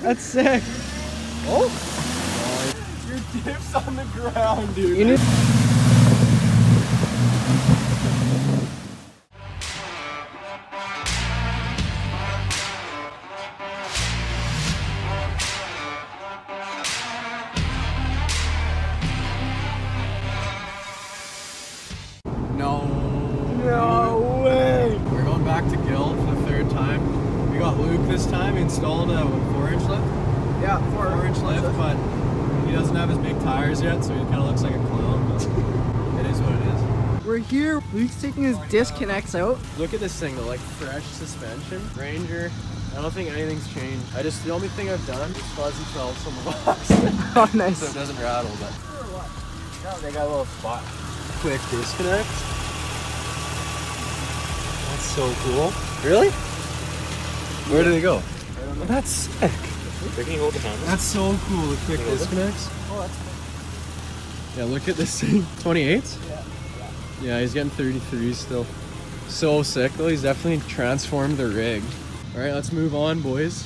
That's sick. Oh! Your dip's on the ground, dude. You need... No way! We're going back to Gill for the third time. We got Luke this time, installed a 4-inch lift. Yeah, 4-inch lift, but he doesn't have his big tires yet, so he kind of looks like a clown, but it is what it is. We're here. Luke's taking his disconnects out. Look at this thing though, like fresh suspension. Ranger, I don't think anything's changed. The only thing I've done is fuzzy felts on the box. Oh, nice. So it doesn't rattle, but. No, they got a little spot. Quick disconnect. That's so cool. Really? Where did they go? I don't know. That's sick. Can you hold the camera? That's so cool, the quick disconnects. Oh, that's cool. Yeah, look at this thing. 28s? Yeah. Yeah, he's getting 33s still. So sick though, he's definitely transformed the rig. Alright, let's move on, boys.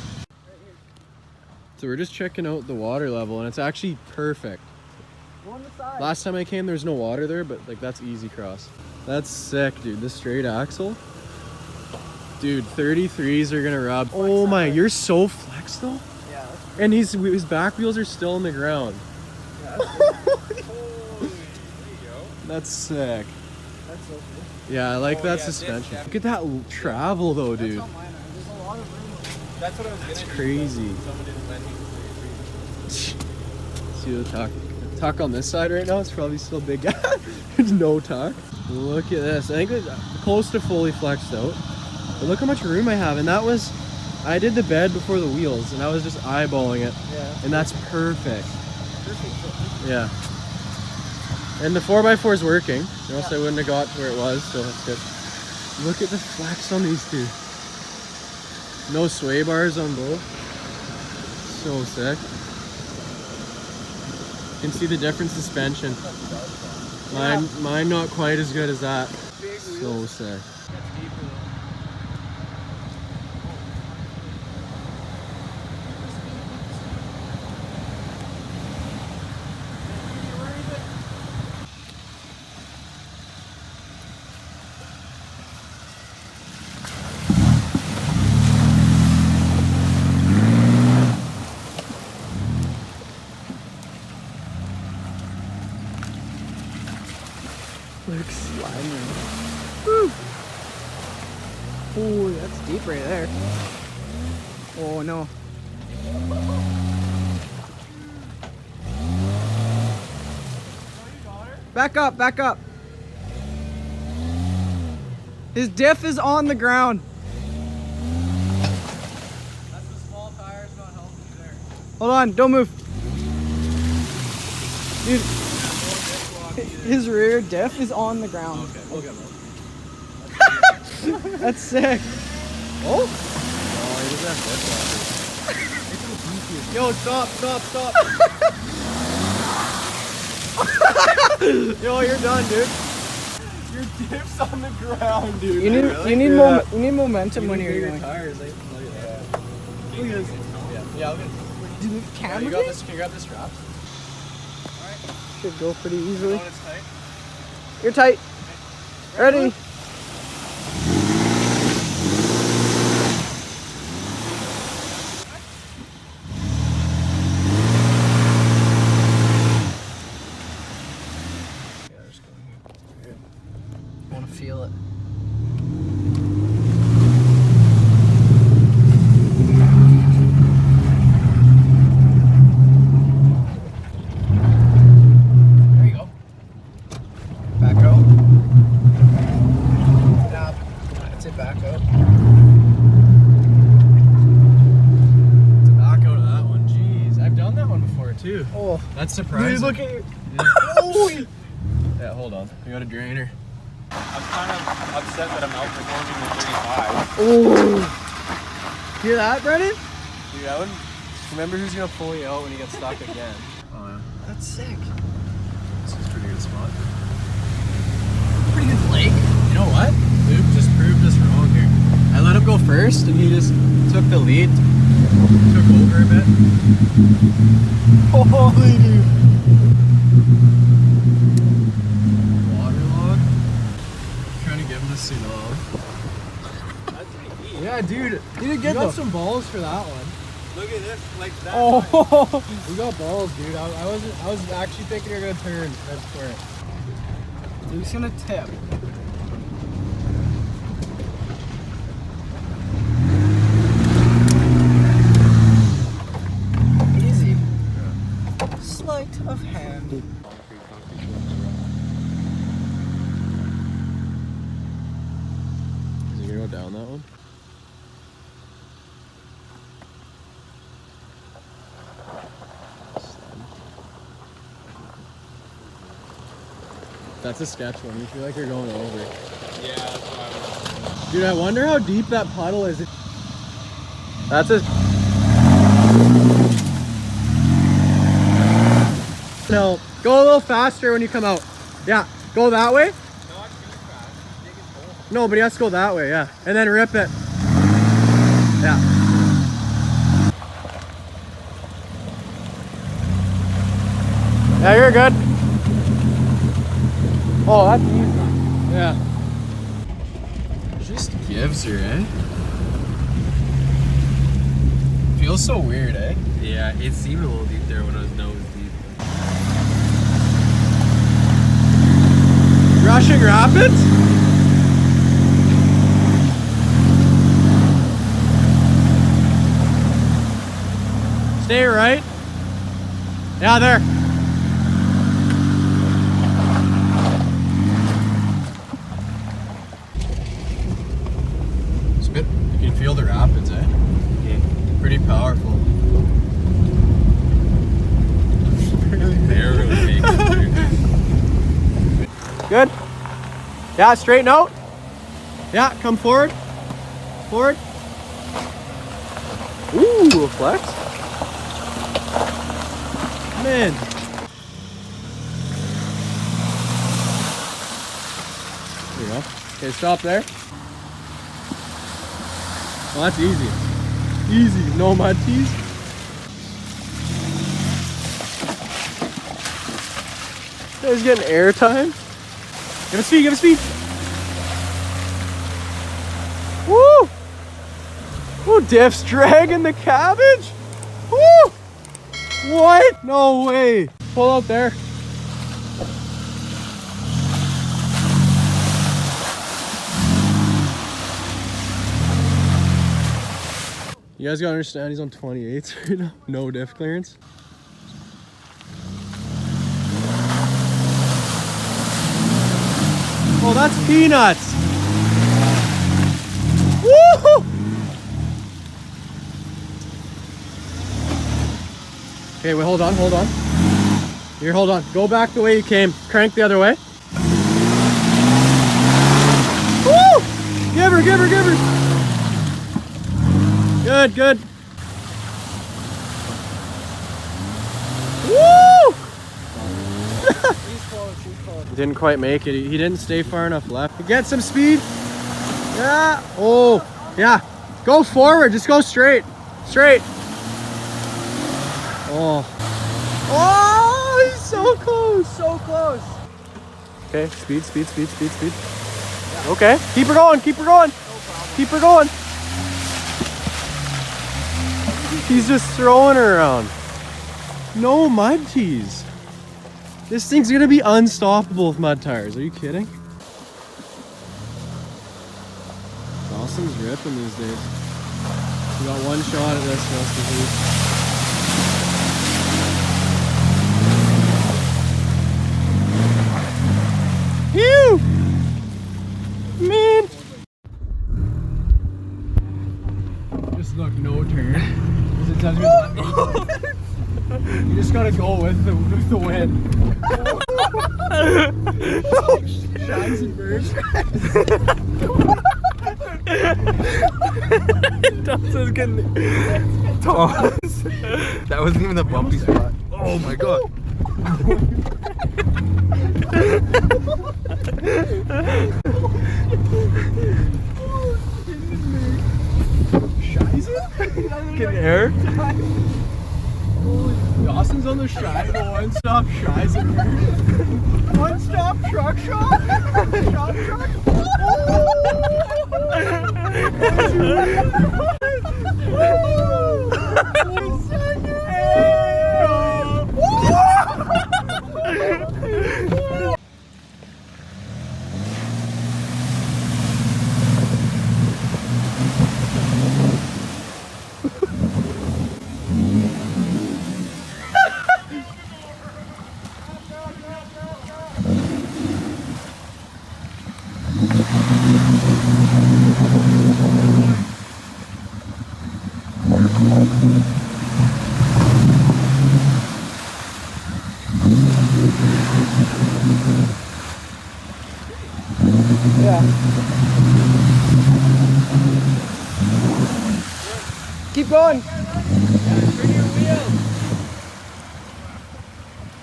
So we're just checking out the water level and it's actually perfect. Go on the side. Last time I came there was no water there, but like that's easy cross. That's sick, dude. This straight axle. Dude, 33s are gonna rub. Oh my, you're so flexed though. Yeah. And his back wheels are still on the ground. Yeah, That's sick. that's so cool. Yeah, I like that yeah, suspension. this Look at that travel though, dude. That's how mine are. There's a lot of room. That's what I was That's gonna crazy. do. Someone didn't let me. See the tuck on this side right now, it's probably still big. There's no tuck. Look at this. I think it's close to fully flexed out. But look how much room I have. And that was, I did the bed before the wheels and I was just eyeballing it. Yeah. And that's perfect. Perfect. Yeah. And the 4x4 is working, or else I wouldn't have got to where it was, so that's good. Look at the flex on these two. No sway bars on both. So sick. You can see the different suspension. Mine not quite as good as that. So sick. Luke's sliding. Woo! Oh, that's deep right there. Oh no. Back up, back up. His diff is on the ground. That's the small tires not helping there. Hold on, don't move. Dude, his rear diff is on the ground. Okay, we'll get one. That's sick. Oh? Oh, he doesn't have foot Yo, stop. Yo, you're done, dude. Your dip's on the ground, dude. You need Really? you need Yeah. you need momentum when you're bigger going. tires. Look at this. Yeah, I'll get. Dude, Yeah, camera you got thing? this. Can you grab the straps? Should go pretty easily. Oh, it's tight. You're tight. Ready? I want to feel it. There you go. Back out. Stop. That's it, back out. It's a back out of that one. Jeez, I've done that one before too. Oh, That's surprising. dude, look at you. Oh! Yeah, hold on. We got a drainer. I'm kind of upset that I'm outperforming the 35. Oh. Hear that, Brennan? Dude, I wouldn't. Remember who's gonna pull you out when you get stuck again. Oh yeah. That's sick. This is a pretty good spot. Pretty good lake. You know what? Luke just proved us wrong here. I let him go first and he just took the lead. Took over a bit. Holy dude. Waterlogged. Trying to give him the tsunami. Yeah, dude. You got some balls for that one. Look at this, like that. Oh, we got balls, dude. I was actually thinking you're gonna turn. That's for it. Who's gonna tip? Easy. Sleight of hand. Is he gonna go down that one? That's a sketch one. You feel like you're going over. Yeah, that's what I was. Dude, I wonder how deep that puddle is. That's a... No, go a little faster when you come out. Yeah, go that way. No, I'm too fast. Dig his hole. No, but he has to go that way, yeah. And then rip it. Yeah. Yeah, you're good. Oh, that's easy. Yeah. Just gives her, eh? Feels so weird, eh? Yeah, it seemed a little deep there when I was nose deep. Rushing Rapids? Stay right. Yeah, there. It's a bit, you can feel the rapids, eh? Yeah. Pretty powerful. They're really big. Good. Yeah, straighten out. Yeah, come forward. Forward. Ooh, a flex. Man. There you go. Okay, stop there. Well, that's easy. Easy, no mud tees. He's getting airtime. Give it speed, give it speed. Woo! Woo, Diff's dragging the cabbage. Woo! What? No way. Pull out there. You guys gotta understand he's on 28s right now. No diff clearance. Oh, that's peanuts. Woo! Okay, wait, hold on, hold on. Here, hold on. Go back the way you came. Crank the other way. Woo! Give her, give her, give her. Good, good. Woo! Didn't quite make it. He didn't stay far enough left. Get some speed. Yeah. Oh, yeah. Go forward. Just go straight. Straight. Oh. Oh, he's so close. So close. Okay, speed, speed, speed, speed, speed. Yeah. Okay, keep her going. Keep her going. No problem. Keep her going. He's just throwing her around. No mud tees. This thing's gonna be unstoppable with mud tires. Are you kidding? Dawson's ripping these days. We got one shot at this rest of the week. Phew! Man! Just look, no turn. Because it doesn't let me. You just gotta go with the wind. Shines and birds. Thompson's getting tossed. That wasn't even the bumpy spot. Oh my god. Scheiße? Getting air? Austin's on the shy, the one-stop shies at first. One-stop truck shop? Shop truck? Yeah. Keep going.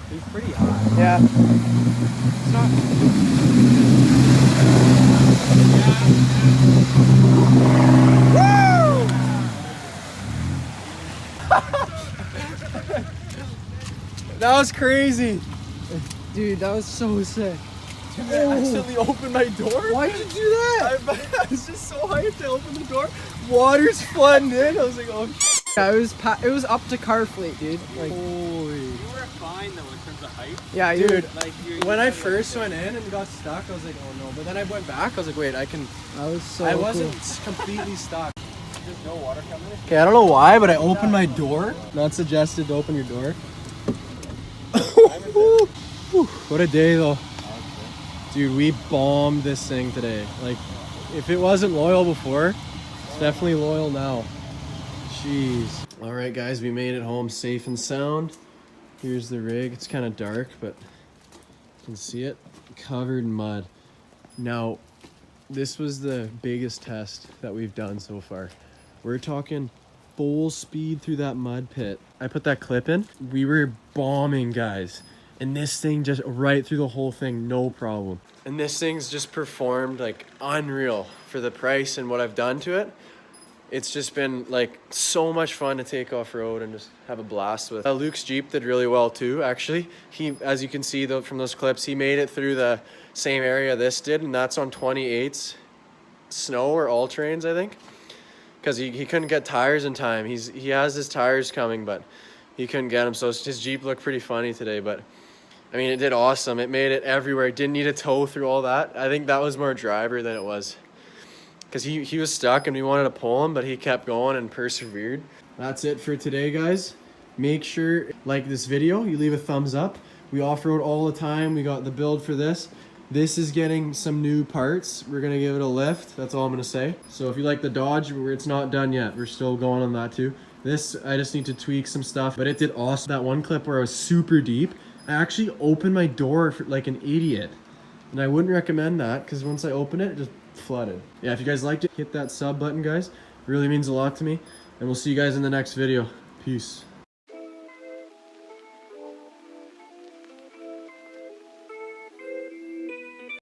He's pretty high. Yeah. It's not. That was crazy. Dude, that was so sick. Dude, I accidentally opened my door. Why'd you do that? I was just so hyped to open the door. Water's flooding in. I was like, oh shit. Yeah, it was up to car fleet, dude. Like, Holy. You were fine though in terms of height. yeah, Dude, Like when I first went in and got stuck, I was like, oh no. But then I went back. I was like, wait, I can. that was so I wasn't cool. completely stuck. there's no water coming. Okay, I don't know why, but I opened my door. Not suggested to open your door. What a day though. Dude, we bombed this thing today. Like, if it wasn't loyal before, it's definitely loyal now. Jeez. All right, guys, we made it home safe and sound. Here's the rig. It's kind of dark, but you can see it. Covered in mud. Now, this was the biggest test that we've done so far. We're talking full speed through that mud pit. I put that clip in. We were bombing, guys. And this thing just right through the whole thing, no problem. And this thing's just performed like unreal for the price and what I've done to it. It's just been like so much fun to take off road and just have a blast with. Luke's Jeep did really well too, actually. He, as you can see though from those clips, he made it through the same area this did, and that's on 28s snow or all-terrains, I think. Because he couldn't get tires in time. He has his tires coming, but he couldn't get them. So his Jeep looked pretty funny today, but I mean, it did awesome. It made it everywhere. It didn't need a tow through all that. I think that was more driver than it was. Because he was stuck and we wanted to pull him, but he kept going and persevered. That's it for today, guys. Make sure, like this video, you leave a thumbs up. We off-road all the time. We got the build for this. This is getting some new parts. We're going to give it a lift. That's all I'm going to say. So if you like the Dodge, it's not done yet. We're still going on that too. This, I just need to tweak some stuff, but it did awesome. That one clip where I was super deep, I actually opened my door for, like an idiot. And I wouldn't recommend that because once I opened it, it just flooded. Yeah, if you guys liked it, hit that sub button, guys. It really means a lot to me. And we'll see you guys in the next video. Peace.